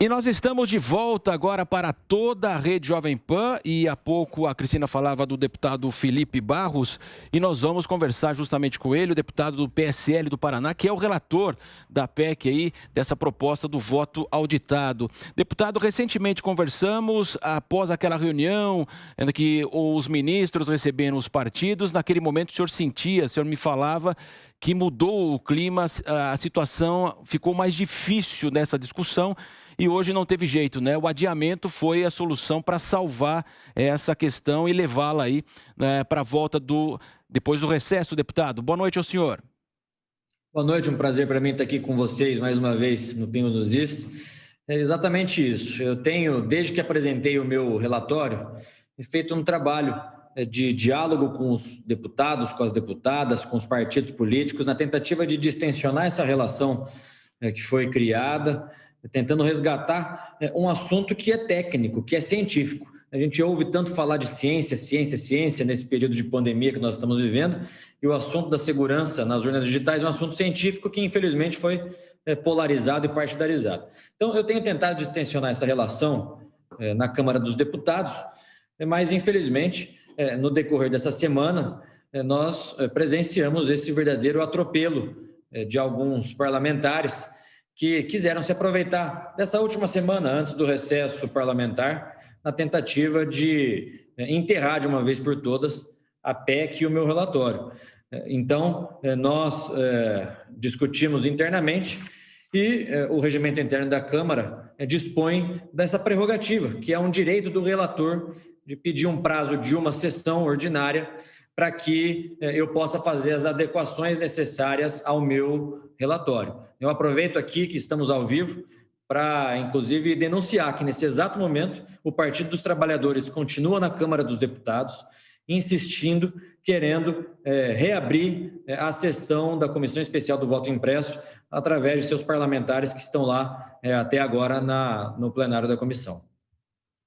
E nós estamos de volta agora para toda a Rede Jovem Pan e há pouco a Cristina falava do deputado Felipe Barros e nós vamos conversar justamente com ele, o deputado do PSL do Paraná, que é o relator da PEC aí, dessa proposta do voto auditado. Deputado, recentemente conversamos após aquela reunião em que os ministros receberam os partidos, naquele momento o senhor me falava que mudou o clima, a situação ficou mais difícil nessa discussão. E hoje não teve jeito, né? O adiamento foi a solução para salvar essa questão e levá-la aí, né, para a volta depois do recesso, deputado. Boa noite ao senhor. Boa noite, um prazer para mim estar aqui com vocês mais uma vez no Pingo dos Is. É exatamente isso. Eu tenho, desde que apresentei o meu relatório, feito um trabalho de diálogo com os deputados, com as deputadas, com os partidos políticos, na tentativa de distensionar essa relação que foi criada, tentando resgatar um assunto que é técnico, que é científico. A gente ouve tanto falar de ciência, ciência, ciência nesse período de pandemia que nós estamos vivendo, e o assunto da segurança nas urnas digitais é um assunto científico que, infelizmente, foi polarizado e partidarizado. Então, eu tenho tentado distensionar essa relação na Câmara dos Deputados, mas, infelizmente, no decorrer dessa semana, nós presenciamos esse verdadeiro atropelo de alguns parlamentares que quiseram se aproveitar dessa última semana, antes do recesso parlamentar, na tentativa de enterrar de uma vez por todas a PEC e o meu relatório. Então, nós discutimos internamente e o regimento interno da Câmara dispõe dessa prerrogativa, que é um direito do relator de pedir um prazo de uma sessão ordinária para que eu possa fazer as adequações necessárias ao meu relatório. Eu aproveito aqui que estamos ao vivo para, inclusive, denunciar que, nesse exato momento, o Partido dos Trabalhadores continua na Câmara dos Deputados, insistindo, querendo reabrir a sessão da Comissão Especial do Voto Impresso através de seus parlamentares que estão lá até agora no plenário da comissão.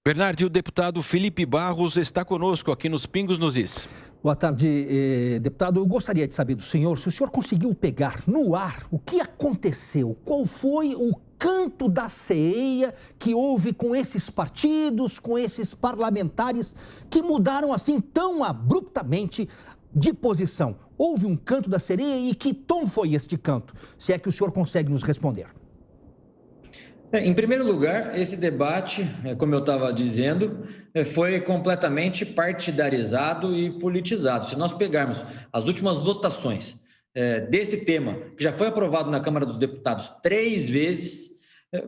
Bernardo, o deputado Felipe Barros está conosco aqui nos Pingos nos Is. Boa tarde, deputado. Eu gostaria de saber do senhor se o senhor conseguiu pegar no ar o que aconteceu, qual foi o canto da sereia que houve com esses partidos, com esses parlamentares que mudaram assim tão abruptamente de posição. Houve um canto da sereia e que tom foi este canto? Se é que o senhor consegue nos responder. Em primeiro lugar, esse debate, como eu estava dizendo, foi completamente partidarizado e politizado. Se nós pegarmos as últimas votações desse tema, que já foi aprovado na Câmara dos Deputados 3 vezes,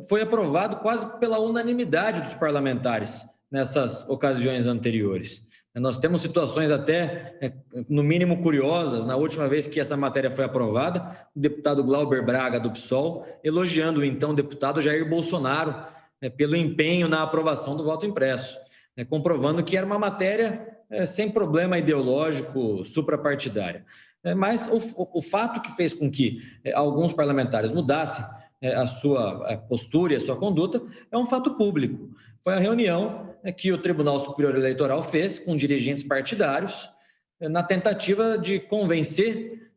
foi aprovado quase pela unanimidade dos parlamentares nessas ocasiões anteriores. Nós temos situações até, no mínimo, curiosas. Na última vez que essa matéria foi aprovada, o deputado Glauber Braga, do PSOL, elogiando o então deputado Jair Bolsonaro pelo empenho na aprovação do voto impresso, comprovando que era uma matéria sem problema ideológico, suprapartidária. Mas o fato que fez com que alguns parlamentares mudassem a sua postura e a sua conduta é um fato público. Foi a reunião que o Tribunal Superior Eleitoral fez com dirigentes partidários na tentativa de convencer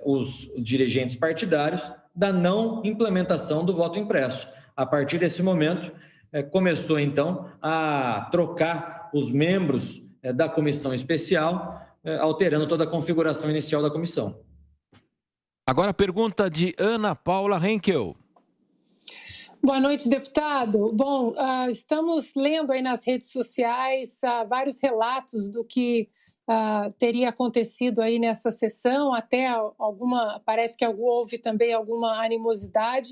os dirigentes partidários da não implementação do voto impresso. A partir desse momento, começou então a trocar os membros da comissão especial, alterando toda a configuração inicial da comissão. Agora a pergunta de Ana Paula Henkel. Boa noite, deputado. Bom, estamos lendo aí nas redes sociais vários relatos do que teria acontecido aí nessa sessão, até parece que houve também alguma animosidade.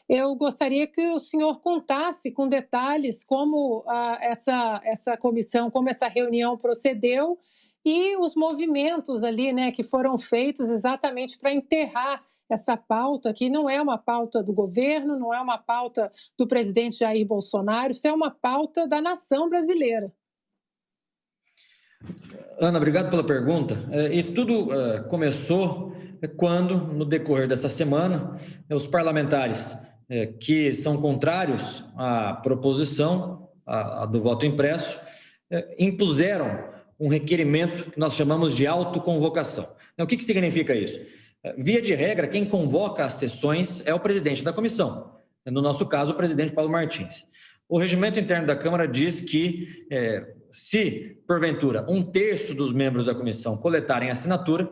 Eu gostaria que o senhor contasse com detalhes como essa comissão, como essa reunião procedeu e os movimentos ali, né, que foram feitos exatamente para enterrar essa pauta, que não é uma pauta do governo, não é uma pauta do presidente Jair Bolsonaro, isso é uma pauta da nação brasileira. Ana, obrigado pela pergunta. E tudo começou quando, no decorrer dessa semana, os parlamentares que são contrários à proposição do voto impresso impuseram um requerimento que nós chamamos de autoconvocação. O que significa isso? Via de regra, quem convoca as sessões é o presidente da comissão. no nosso caso, o presidente Paulo Martins. O regimento interno da Câmara diz que, se, porventura, 1/3 dos membros da comissão coletarem assinatura,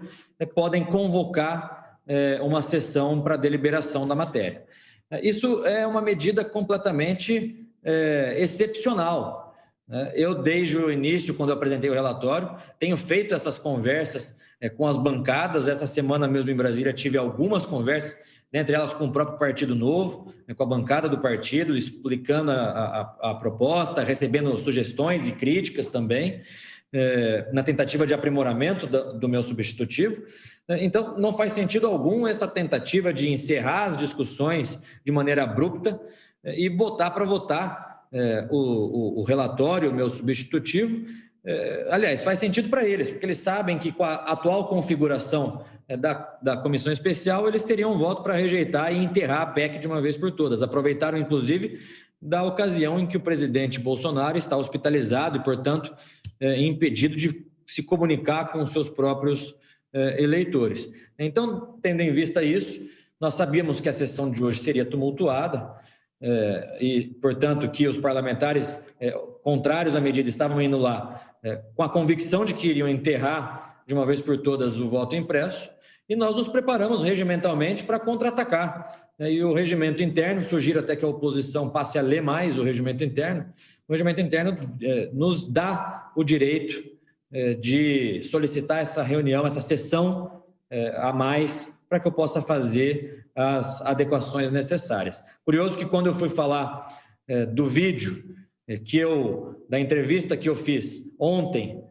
podem convocar uma sessão para deliberação da matéria. Isso é uma medida completamente excepcional. Eu, desde o início, quando eu apresentei o relatório, tenho feito essas conversas com as bancadas. Essa semana mesmo em Brasília tive algumas conversas, dentre elas com o próprio Partido Novo, com a bancada do partido, explicando a proposta, recebendo sugestões e críticas também, na tentativa de aprimoramento do meu substitutivo. Então, não faz sentido algum essa tentativa de encerrar as discussões de maneira abrupta e botar para votar o relatório, o meu substitutivo. Aliás, faz sentido para eles, porque eles sabem que com a atual configuração da comissão especial, eles teriam um voto para rejeitar e enterrar a PEC de uma vez por todas. Aproveitaram, inclusive, da ocasião em que o presidente Bolsonaro está hospitalizado e, portanto, impedido de se comunicar com os seus próprios eleitores. Então, tendo em vista isso, nós sabíamos que a sessão de hoje seria tumultuada, e, portanto, que os parlamentares contrários à medida estavam indo lá com a convicção de que iriam enterrar de uma vez por todas o voto impresso, e nós nos preparamos regimentalmente para contra-atacar. E o regimento interno, sugiro até que a oposição passe a ler mais o regimento interno. O regimento interno nos dá o direito de solicitar essa reunião, essa sessão a mais, para que eu possa fazer as adequações necessárias. Curioso que quando eu fui falar do vídeo da entrevista que eu fiz ontem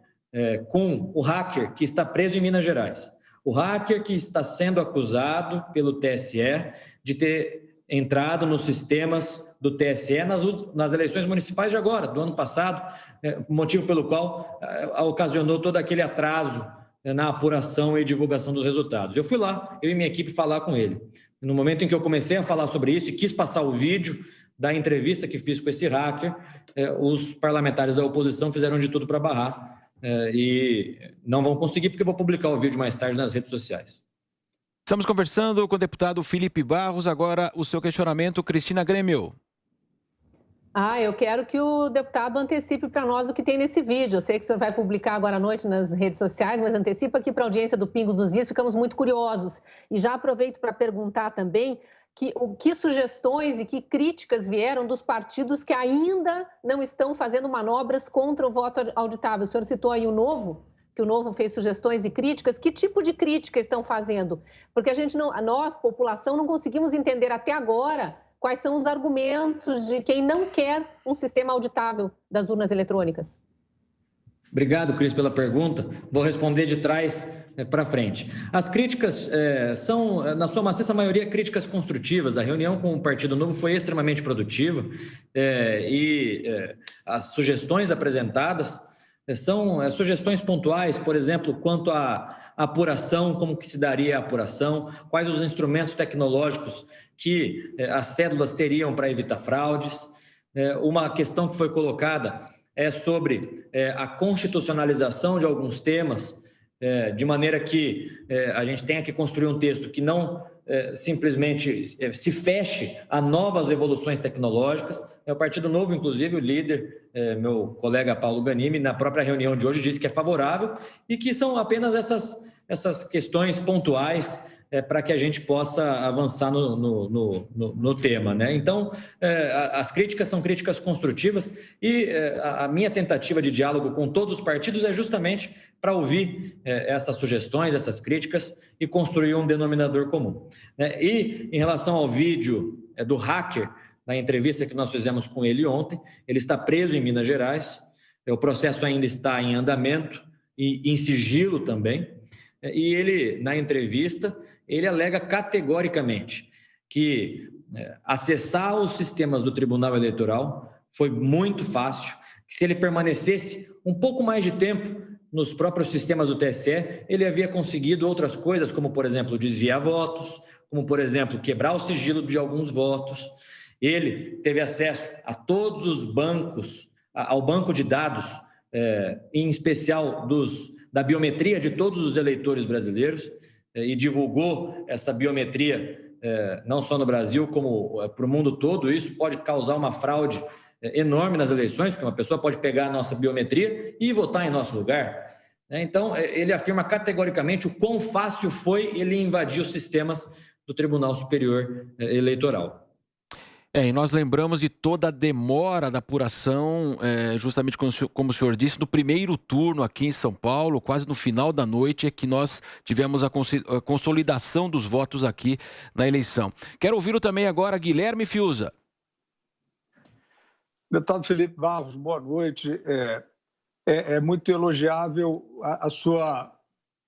com o hacker que está preso em Minas Gerais, o hacker que está sendo acusado pelo TSE de ter entrado nos sistemas do TSE nas eleições municipais de agora, do ano passado, motivo pelo qual ocasionou todo aquele atraso na apuração e divulgação dos resultados. Eu fui lá, eu e minha equipe, falar com ele. No momento em que eu comecei a falar sobre isso e quis passar o vídeo da entrevista que fiz com esse hacker, os parlamentares da oposição fizeram de tudo para barrar, e não vão conseguir, porque eu vou publicar o vídeo mais tarde nas redes sociais. Estamos conversando com o deputado Felipe Barros. Agora, o seu questionamento, Cristina Grêmio. Eu quero que o deputado antecipe para nós o que tem nesse vídeo. Eu sei que o senhor vai publicar agora à noite nas redes sociais, mas antecipa aqui para a audiência do Pingos nos Is, ficamos muito curiosos. E já aproveito para perguntar também que sugestões e que críticas vieram dos partidos que ainda não estão fazendo manobras contra o voto auditável. O senhor citou aí o Novo, que o Novo fez sugestões e críticas. Que tipo de crítica estão fazendo? Porque nós, população, não conseguimos entender até agora quais são os argumentos de quem não quer um sistema auditável das urnas eletrônicas. Obrigado, Cris, pela pergunta. Vou responder de trás para frente. As críticas são, na sua maciça maioria, críticas construtivas. A reunião com o Partido Novo foi extremamente produtiva, e as sugestões apresentadas são sugestões pontuais, por exemplo, quanto à apuração, como que se daria a apuração, quais os instrumentos tecnológicos que as cédulas teriam para evitar fraudes. Uma questão que foi colocada é sobre a constitucionalização de alguns temas, de maneira que a gente tenha que construir um texto que não simplesmente se feche a novas evoluções tecnológicas. O Partido Novo, inclusive, o líder, meu colega Paulo Ganimi, na própria reunião de hoje, disse que é favorável e que são apenas essas questões pontuais para que a gente possa avançar no tema, né? Então, as críticas são críticas construtivas e a minha tentativa de diálogo com todos os partidos é justamente para ouvir essas sugestões, essas críticas e construir um denominador comum. E em relação ao vídeo do hacker, na entrevista que nós fizemos com ele ontem, ele está preso em Minas Gerais, o processo ainda está em andamento e em sigilo também, e ele, na entrevista, ele alega categoricamente que acessar os sistemas do Tribunal Eleitoral foi muito fácil, que se ele permanecesse um pouco mais de tempo nos próprios sistemas do TSE, ele havia conseguido outras coisas, como, por exemplo, desviar votos, como, por exemplo, quebrar o sigilo de alguns votos. Ele teve acesso a todos os bancos, ao banco de dados, em especial da biometria de todos os eleitores brasileiros, e divulgou essa biometria não só no Brasil, como para o mundo todo. Isso pode causar uma fraude enorme nas eleições, porque uma pessoa pode pegar a nossa biometria e votar em nosso lugar. Então, ele afirma categoricamente o quão fácil foi ele invadir os sistemas do Tribunal Superior Eleitoral. E nós lembramos de toda a demora da apuração, justamente como o senhor disse, no primeiro turno aqui em São Paulo, quase no final da noite, é que nós tivemos a consolidação dos votos aqui na eleição. Quero ouvi-lo também agora, Guilherme Fiuza. Deputado Felipe Barros, boa noite. É muito elogiável a sua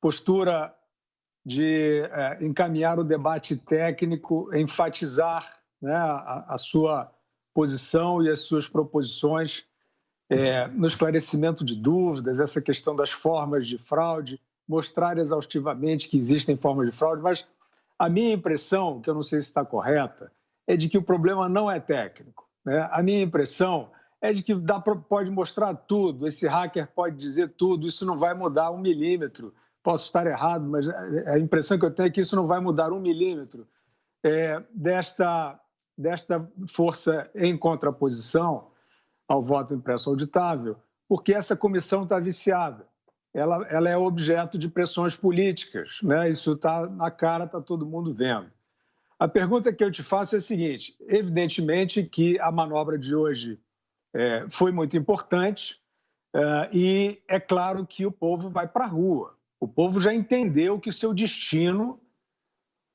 postura de encaminhar o debate técnico, enfatizar, né, a sua posição e as suas proposições no esclarecimento de dúvidas, essa questão das formas de fraude, mostrar exaustivamente que existem formas de fraude, mas a minha impressão, que eu não sei se está correta, é de que o problema não é técnico, né? A minha impressão é de que pode mostrar tudo, esse hacker pode dizer tudo, isso não vai mudar 1 milímetro. Posso estar errado, mas a impressão que eu tenho é que isso não vai mudar 1 milímetro desta força em contraposição ao voto impresso auditável, porque essa comissão está viciada. Ela é objeto de pressões políticas, né? Isso está na cara, está todo mundo vendo. A pergunta que eu te faço é a seguinte: evidentemente que a manobra de hoje foi muito importante e é claro que o povo vai para a rua. O povo já entendeu que o seu destino,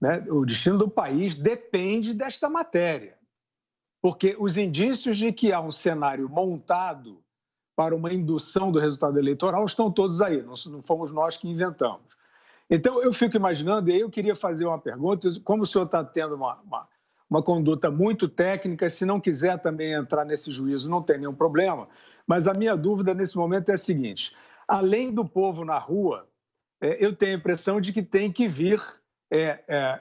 né, o destino do país, depende desta matéria. Porque os indícios de que há um cenário montado para uma indução do resultado eleitoral estão todos aí, não fomos nós que inventamos. Então, eu fico imaginando, e aí eu queria fazer uma pergunta, como o senhor está tendo uma conduta muito técnica, se não quiser também entrar nesse juízo, não tem nenhum problema, mas a minha dúvida nesse momento é a seguinte: além do povo na rua, eu tenho a impressão de que tem que vir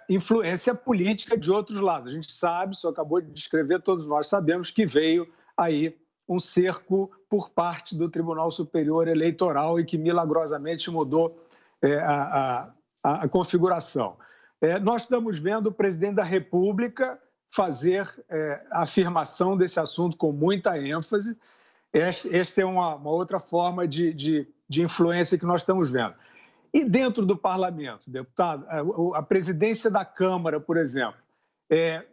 influência política de outros lados. A gente sabe, o senhor acabou de descrever, todos nós sabemos que veio aí um cerco por parte do Tribunal Superior Eleitoral e que milagrosamente mudou a configuração. Nós estamos vendo o presidente da República fazer a afirmação desse assunto com muita ênfase. Esta é uma outra forma de influência que nós estamos vendo. E dentro do parlamento, deputado, a presidência da Câmara, por exemplo,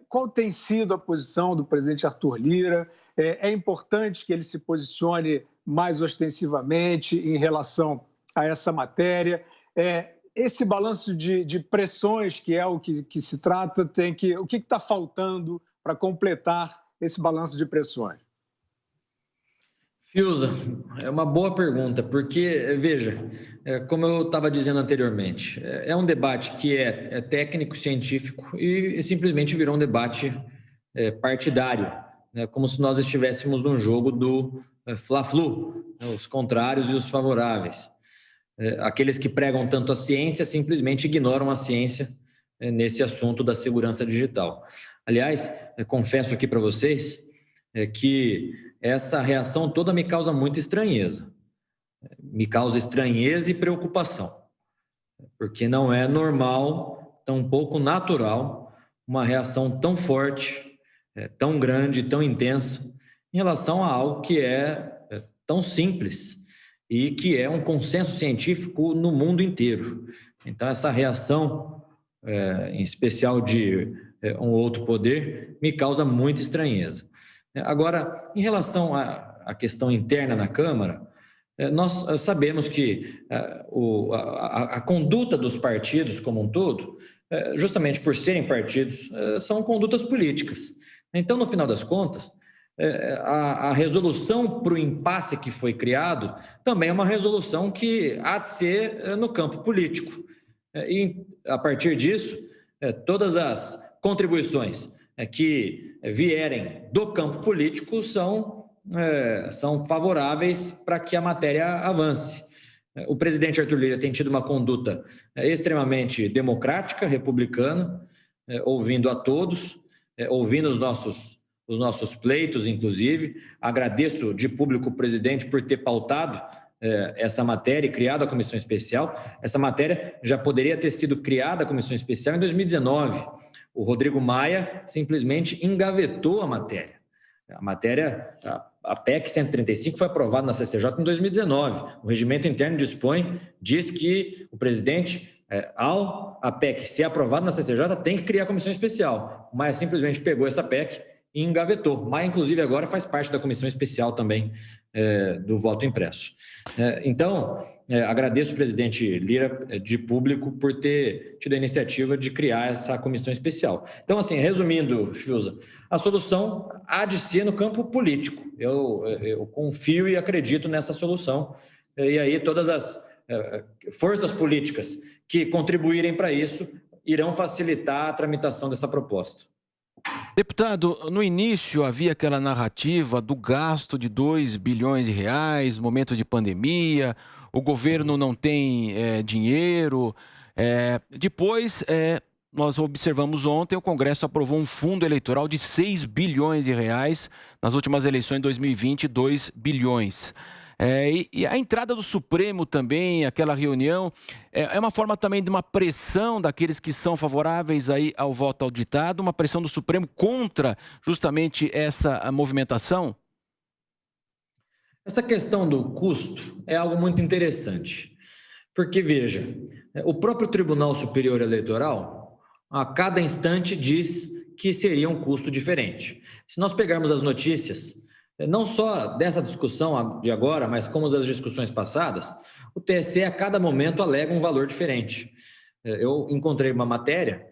qual tem sido a posição do presidente Arthur Lira? É importante que ele se posicione mais ostensivamente em relação a essa matéria. Esse balanço de pressões, que é o que se trata, o que está faltando para completar esse balanço de pressões? Fiuza, é uma boa pergunta, porque, veja, como eu estava dizendo anteriormente, é um debate que é técnico, científico e simplesmente virou um debate partidário, né, como se nós estivéssemos num jogo do Fla-Flu, né, os contrários e os favoráveis. Aqueles que pregam tanto a ciência simplesmente ignoram a ciência nesse assunto da segurança digital. Aliás, confesso aqui para vocês que essa reação toda me causa muita estranheza. Me causa estranheza e preocupação, porque não é normal, tampouco natural, uma reação tão forte, tão grande, tão intensa, em relação a algo que é tão simples e que é um consenso científico no mundo inteiro. Então, essa reação, em especial de um outro poder, me causa muita estranheza. Agora, em relação à questão interna na Câmara, nós sabemos que a conduta dos partidos como um todo, justamente por serem partidos, são condutas políticas. Então, no final das contas, a resolução para o impasse que foi criado também é uma resolução que há de ser no campo político. E, a partir disso, todas as contribuições que vierem do campo político são favoráveis para que a matéria avance. O presidente Arthur Lira tem tido uma conduta extremamente democrática, republicana, ouvindo a todos, ouvindo os nossos pleitos, inclusive. Agradeço de público o presidente por ter pautado essa matéria e criado a comissão especial. Essa matéria já poderia ter sido criada, a comissão especial, em 2019, O Rodrigo Maia simplesmente engavetou a matéria. A PEC 135 foi aprovada na CCJ em 2019. O regimento interno diz que o presidente, ao a PEC ser aprovada na CCJ, tem que criar a comissão especial. O Maia simplesmente pegou essa PEC e engavetou. Maia, inclusive, agora faz parte da comissão especial também do voto impresso. Então, agradeço o presidente Lira de público por ter tido a iniciativa de criar essa comissão especial. Então, assim, resumindo, Fiuza, a solução há de ser no campo político. Eu confio e acredito nessa solução. E aí todas as forças políticas que contribuírem para isso irão facilitar a tramitação dessa proposta. Deputado, no início havia aquela narrativa do gasto de 2 bilhões de reais, momento de pandemia, o governo não tem dinheiro. Depois, nós observamos ontem, o Congresso aprovou um fundo eleitoral de 6 bilhões de reais, nas últimas eleições de 2020, 2 bilhões. E a entrada do Supremo também, aquela reunião, é uma forma também de uma pressão daqueles que são favoráveis aí ao voto auditado, uma pressão do Supremo contra justamente essa movimentação? Essa questão do custo é algo muito interessante, porque, veja, o próprio Tribunal Superior Eleitoral, a cada instante, diz que seria um custo diferente. Se nós pegarmos as notícias, não só dessa discussão de agora, mas como das discussões passadas, o TSE a cada momento alega um valor diferente. Eu encontrei uma matéria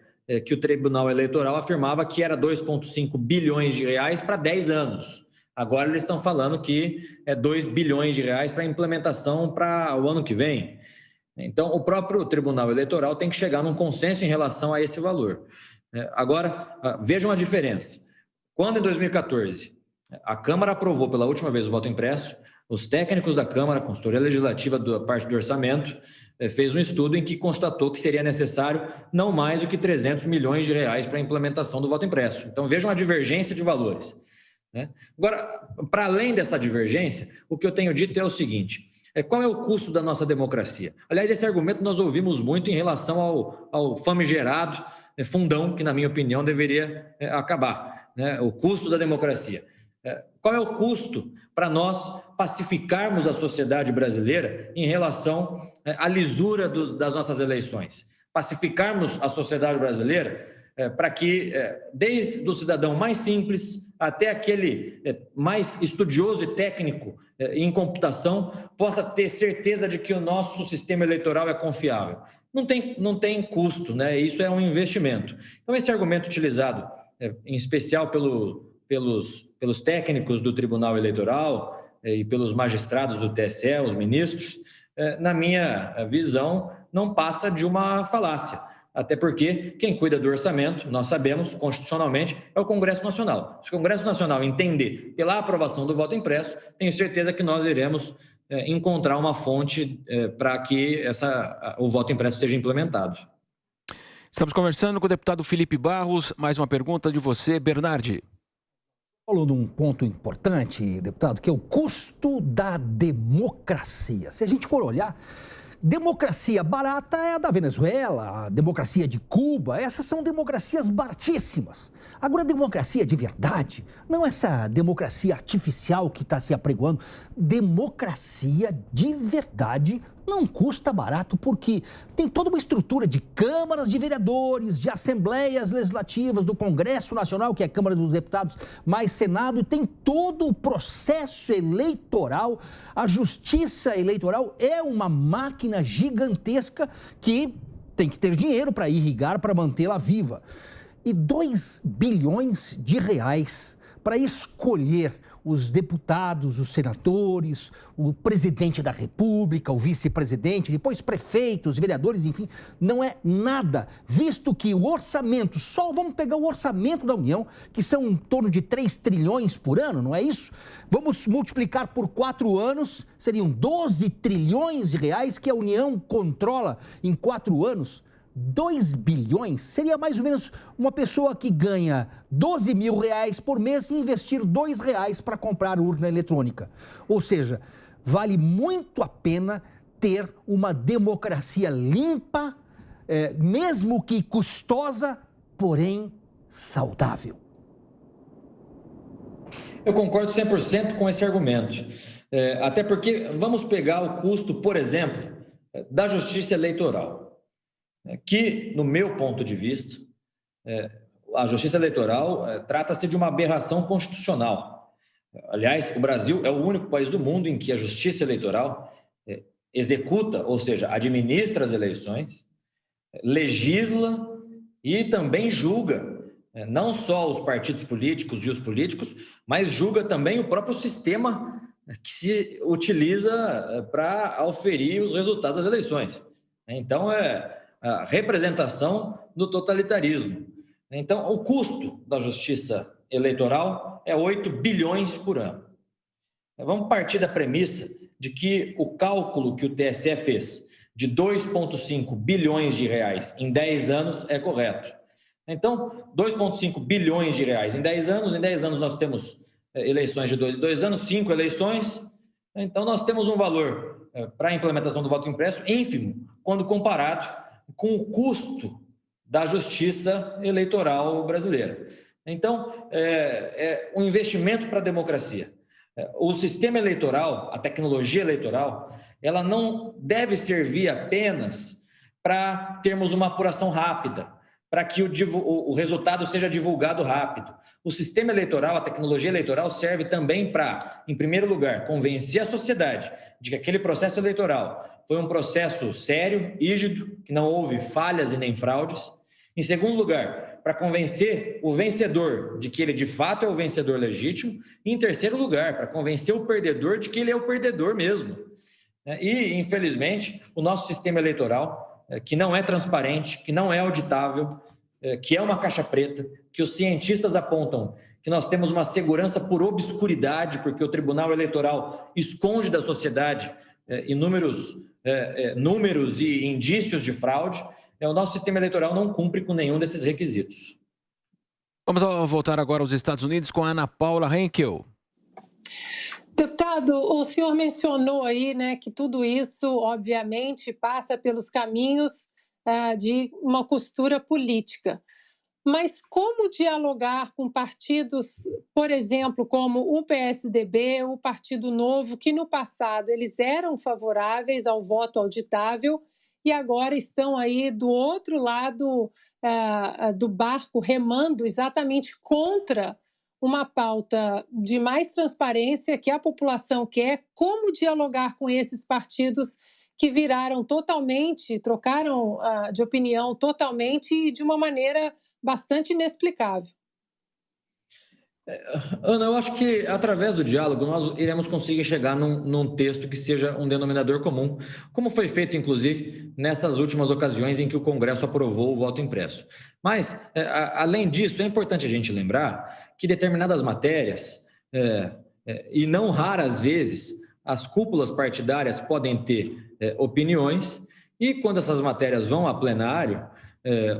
que o Tribunal Eleitoral afirmava que era 2,5 bilhões de reais para 10 anos. Agora eles estão falando que é 2 bilhões de reais para implementação para o ano que vem. Então, o próprio Tribunal Eleitoral tem que chegar num consenso em relação a esse valor. Agora, vejam a diferença. Quando em 2014... a Câmara aprovou pela última vez o voto impresso, os técnicos da Câmara, a consultoria legislativa da parte do orçamento, fez um estudo em que constatou que seria necessário não mais do que 300 milhões de reais para a implementação do voto impresso. Então, vejam a divergência de valores. Agora, para além dessa divergência, o que eu tenho dito é o seguinte: qual é o custo da nossa democracia? Aliás, esse argumento nós ouvimos muito em relação ao famigerado fundão, que, na minha opinião, deveria acabar, o custo da democracia. Qual é o custo para nós pacificarmos a sociedade brasileira em relação à lisura das nossas eleições? Pacificarmos a sociedade brasileira para que, desde o cidadão mais simples até aquele mais estudioso e técnico em computação, possa ter certeza de que o nosso sistema eleitoral é confiável. Não tem custo, Isso é um investimento. Então, esse argumento utilizado, em especial pelos técnicos do Tribunal Eleitoral e pelos magistrados do TSE, os ministros, na minha visão, não passa de uma falácia. Até porque quem cuida do orçamento, nós sabemos, constitucionalmente, é o Congresso Nacional. Se o Congresso Nacional entender pela aprovação do voto impresso, tenho certeza que nós iremos encontrar uma fonte para que o voto impresso seja implementado. Estamos conversando com o deputado Felipe Barros. Mais uma pergunta de você, Bernardi. Falou de um ponto importante, deputado, que é o custo da democracia. Se a gente for olhar, democracia barata é a da Venezuela, a democracia de Cuba, essas são democracias baratíssimas. Agora, a democracia de verdade, não essa democracia artificial que está se apregoando, democracia de verdade não custa barato, porque tem toda uma estrutura de câmaras de vereadores, de assembleias legislativas, do Congresso Nacional, que é a Câmara dos Deputados, mais Senado, e tem todo o processo eleitoral. A justiça eleitoral é uma máquina gigantesca que tem que ter dinheiro para irrigar, para mantê-la viva. E 2 bilhões de reais para escolher os deputados, os senadores, o presidente da República, o vice-presidente, depois prefeitos, vereadores, enfim, não é nada, visto que o orçamento, só vamos pegar o orçamento da União, que são em torno de 3 trilhões por ano, não é isso? Vamos multiplicar por 4 anos, seriam 12 trilhões de reais que a União controla em 4 anos. 2 bilhões seria mais ou menos uma pessoa que ganha 12 mil reais por mês e investir R$2 para comprar urna eletrônica. Ou seja, vale muito a pena ter uma democracia limpa, mesmo que custosa, porém saudável. Eu concordo 100% com esse argumento. Até porque vamos pegar o custo, por exemplo, da justiça eleitoral, que, no meu ponto de vista, a justiça eleitoral trata-se de uma aberração constitucional. Aliás, o Brasil é o único país do mundo em que a justiça eleitoral executa, ou seja, administra as eleições, legisla e também julga não só os partidos políticos e os políticos, mas julga também o próprio sistema que se utiliza para auferir os resultados das eleições. Então, é a representação do totalitarismo. Então, o custo da justiça eleitoral é 8 bilhões por ano. Vamos partir da premissa de que o cálculo que o TSE fez de 2,5 bilhões de reais em 10 anos é correto. Então, 2,5 bilhões de reais em 10 anos nós temos eleições de 2 em 2 anos, 5 eleições, então nós temos um valor para a implementação do voto impresso ínfimo, quando comparado com o custo da justiça eleitoral brasileira. Então, é um investimento para a democracia. O sistema eleitoral, a tecnologia eleitoral, ela não deve servir apenas para termos uma apuração rápida, para que o resultado seja divulgado rápido. O sistema eleitoral, a tecnologia eleitoral serve também para, em primeiro lugar, convencer a sociedade de que aquele processo eleitoral foi um processo sério, rígido, que não houve falhas e nem fraudes. Em segundo lugar, para convencer o vencedor de que ele de fato é o vencedor legítimo. E em terceiro lugar, para convencer o perdedor de que ele é o perdedor mesmo. E, infelizmente, o nosso sistema eleitoral, que não é transparente, que não é auditável, que é uma caixa preta, que os cientistas apontam que nós temos uma segurança por obscuridade, porque o Tribunal Eleitoral esconde da sociedade inúmeros números e indícios de fraude, o nosso sistema eleitoral não cumpre com nenhum desses requisitos. Vamos voltar agora aos Estados Unidos com a Ana Paula Henkel. Deputado, o senhor mencionou aí, né, que tudo isso, obviamente, passa pelos caminhos de uma costura política. Mas como dialogar com partidos, por exemplo, como o PSDB, o Partido Novo, que no passado eles eram favoráveis ao voto auditável e agora estão aí do outro lado do barco, remando exatamente contra uma pauta de mais transparência que a população quer? Como dialogar com esses partidos que viraram totalmente, trocaram de opinião totalmente e de uma maneira bastante inexplicável? Ana, eu acho que através do diálogo nós iremos conseguir chegar num texto que seja um denominador comum, como foi feito, inclusive, nessas últimas ocasiões em que o Congresso aprovou o voto impresso. Mas, além disso, é importante a gente lembrar que determinadas matérias, e não raras vezes, as cúpulas partidárias podem ter opiniões, e quando essas matérias vão a plenário,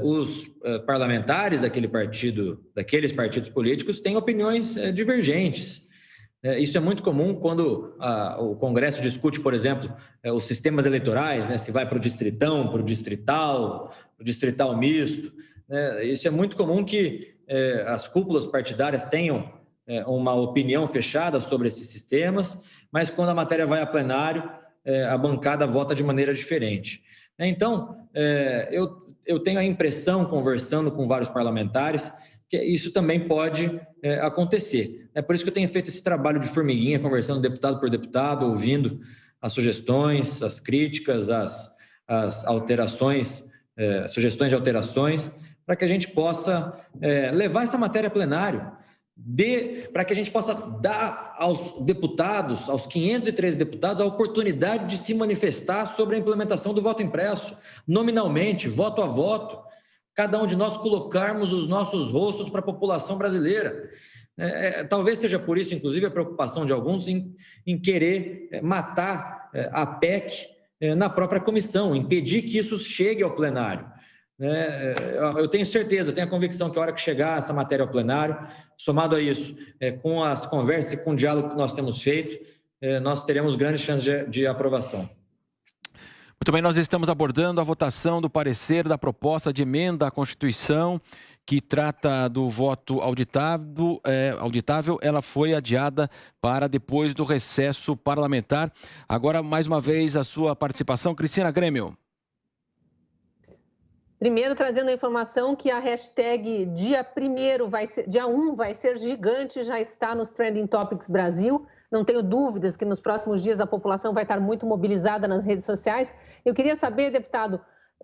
os parlamentares daqueles partidos políticos têm opiniões divergentes. Isso é muito comum quando o Congresso discute, por exemplo, os sistemas eleitorais, né, se vai para o distritão, para o distrital misto. Isso é muito comum que as cúpulas partidárias tenham uma opinião fechada sobre esses sistemas, mas quando a matéria vai a plenário, a bancada vota de maneira diferente. Então, eu tenho a impressão, conversando com vários parlamentares, que isso também pode acontecer. É por isso que eu tenho feito esse trabalho de formiguinha, conversando deputado por deputado, ouvindo as sugestões, as críticas, as alterações, sugestões de alterações, para que a gente possa levar essa matéria a plenário, para que a gente possa dar aos deputados, aos 513 deputados, a oportunidade de se manifestar sobre a implementação do voto impresso, nominalmente, voto a voto, cada um de nós colocarmos os nossos rostos para a população brasileira. Talvez seja por isso, inclusive, a preocupação de alguns em querer matar a PEC na própria comissão, impedir que isso chegue ao plenário. Eu tenho certeza, tenho a convicção que a hora que chegar essa matéria ao plenário, somado a isso, com as conversas e com o diálogo que nós temos feito, nós teremos grandes chances de aprovação. Muito bem, nós estamos abordando a votação do parecer da proposta de emenda à Constituição que trata do voto auditável. Ela foi adiada para depois do recesso parlamentar. Agora, mais uma vez, a sua participação. Cristina Grêmio. Primeiro, trazendo a informação que a hashtag dia 1 vai ser gigante, já está nos Trending Topics Brasil. Não tenho dúvidas que nos próximos dias a população vai estar muito mobilizada nas redes sociais. Eu queria saber, deputado,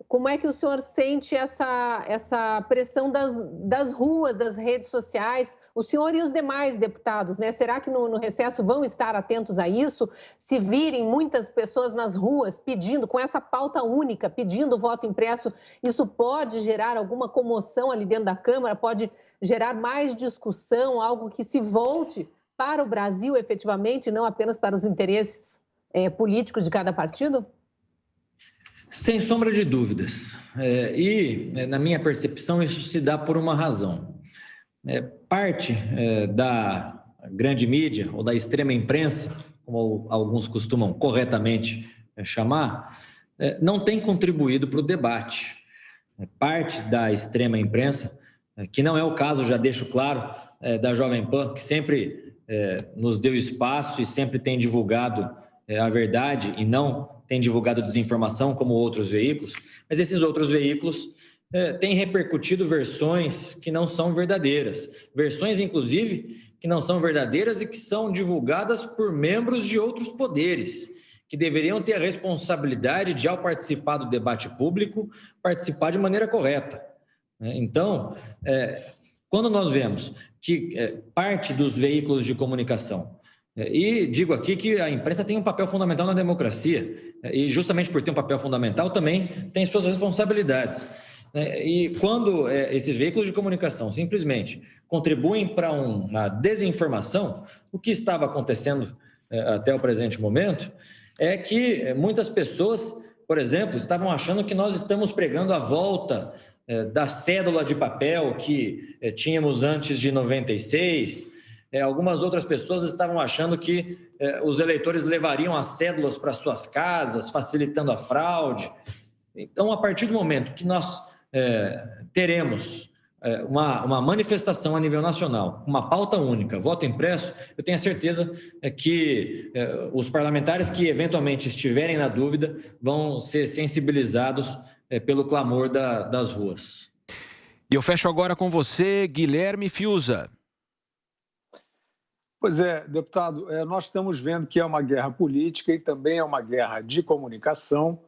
como é que o senhor sente essa pressão das ruas, das redes sociais, o senhor e os demais deputados, né? Será que no recesso vão estar atentos a isso? Se virem muitas pessoas nas ruas pedindo, com essa pauta única, pedindo voto impresso, isso pode gerar alguma comoção ali dentro da Câmara, pode gerar mais discussão, algo que se volte para o Brasil efetivamente, não apenas para os interesses políticos de cada partido? Sem sombra de dúvidas. Na minha percepção, isso se dá por uma razão. Parte da grande mídia, ou da extrema imprensa, como alguns costumam corretamente chamar, não tem contribuído para o debate. Parte da extrema imprensa, que não é o caso, já deixo claro, da Jovem Pan, que sempre nos deu espaço e sempre tem divulgado a verdade e não tem divulgado desinformação como outros veículos, mas esses outros veículos têm repercutido versões que não são verdadeiras, versões, inclusive, que não são verdadeiras e que são divulgadas por membros de outros poderes, que deveriam ter a responsabilidade de, ao participar do debate público, participar de maneira correta. Então, quando nós vemos que parte dos veículos de comunicação, e digo aqui que a imprensa tem um papel fundamental na democracia, e justamente por ter um papel fundamental também tem suas responsabilidades. E quando esses veículos de comunicação simplesmente contribuem para uma desinformação, o que estava acontecendo até o presente momento é que muitas pessoas, por exemplo, estavam achando que nós estamos pregando a volta da cédula de papel que tínhamos antes de 96. Algumas outras pessoas estavam achando que os eleitores levariam as cédulas para suas casas, facilitando a fraude. Então, a partir do momento que nós teremos uma manifestação a nível nacional, uma pauta única, voto impresso, eu tenho a certeza que os parlamentares que eventualmente estiverem na dúvida vão ser sensibilizados pelo clamor das ruas. E eu fecho agora com você, Guilherme Fiuza. Pois é, deputado, nós estamos vendo que é uma guerra política e também é uma guerra de comunicação.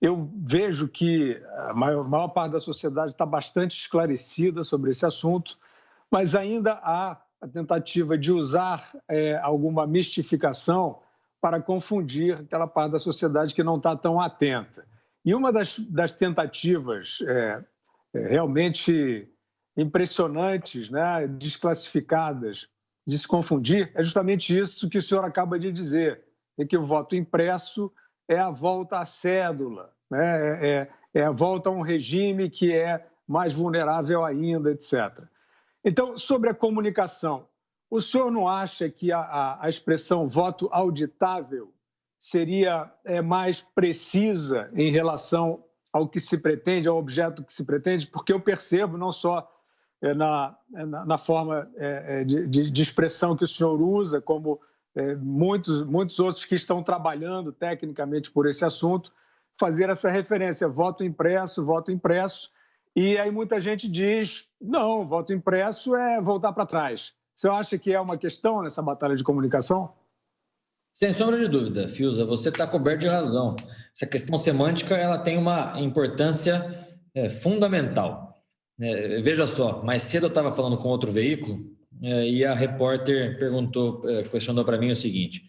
Eu vejo que a maior parte da sociedade está bastante esclarecida sobre esse assunto, mas ainda há a tentativa de usar alguma mistificação para confundir aquela parte da sociedade que não está tão atenta. E uma das tentativas realmente impressionantes, né, desclassificadas, de se confundir, é justamente isso que o senhor acaba de dizer, é que o voto impresso é a volta à cédula, né? É a volta a um regime que é mais vulnerável ainda, etc. Então, sobre a comunicação, o senhor não acha que a expressão voto auditável seria mais precisa em relação ao que se pretende, ao objeto que se pretende? Porque eu percebo, não só na forma de expressão que o senhor usa, como muitos outros que estão trabalhando tecnicamente por esse assunto, fazer essa referência, voto impresso, e aí muita gente diz, não, voto impresso é voltar para trás. Você acha que é uma questão nessa batalha de comunicação? Sem sombra de dúvida, Fiuza, você está coberto de razão. Essa questão semântica ela tem uma importância fundamental. Veja só, mais cedo eu estava falando com outro veículo e a repórter questionou para mim o seguinte,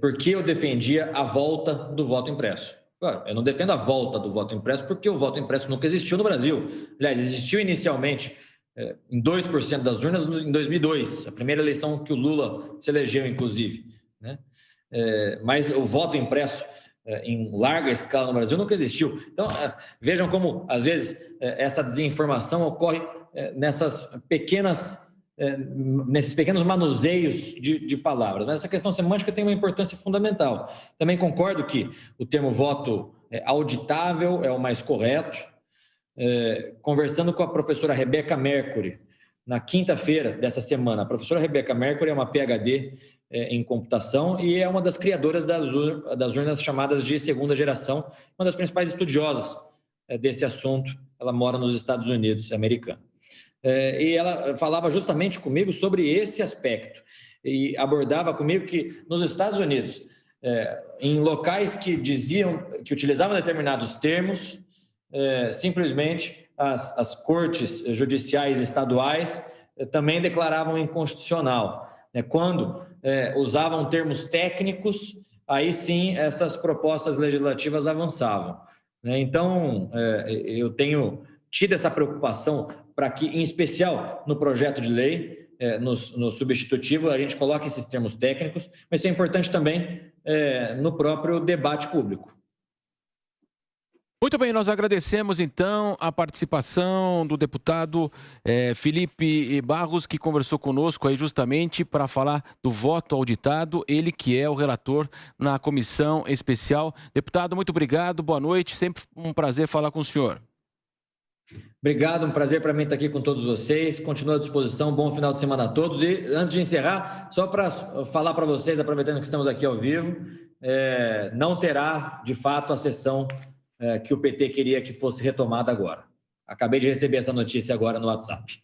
por que eu defendia a volta do voto impresso? Claro, eu não defendo a volta do voto impresso porque o voto impresso nunca existiu no Brasil. Aliás, existiu inicialmente em 2% das urnas em 2002, a primeira eleição que o Lula se elegeu, inclusive, né? Mas o voto impresso em larga escala no Brasil nunca existiu. Então, vejam como, às vezes, essa desinformação ocorre nessas pequenas nesses pequenos manuseios de palavras. Mas essa questão semântica tem uma importância fundamental. Também concordo que o termo voto auditável é o mais correto. Conversando com a professora Rebeca Mercury, na quinta-feira dessa semana, a professora Rebeca Mercury é uma PhD em computação e é uma das criadoras das urnas chamadas de segunda geração, uma das principais estudiosas desse assunto. Ela mora nos Estados Unidos americanos. E ela falava justamente comigo sobre esse aspecto e abordava comigo que nos Estados Unidos, em locais que utilizavam determinados termos, simplesmente as cortes judiciais estaduais também declaravam inconstitucional. Quando usavam termos técnicos, aí sim essas propostas legislativas avançavam. Então, eu tenho tido essa preocupação para que, em especial no projeto de lei, no substitutivo, a gente coloque esses termos técnicos, mas isso é importante também no próprio debate público. Muito bem, nós agradecemos então a participação do deputado Felipe Barros, que conversou conosco aí justamente para falar do voto auditado, ele que é o relator na comissão especial. Deputado, muito obrigado, boa noite, sempre um prazer falar com o senhor. Obrigado, um prazer para mim estar aqui com todos vocês, continuo à disposição, bom final de semana a todos. E antes de encerrar, só para falar para vocês, aproveitando que estamos aqui ao vivo, não terá de fato a sessão que o PT queria que fosse retomada agora. Acabei de receber essa notícia agora no WhatsApp.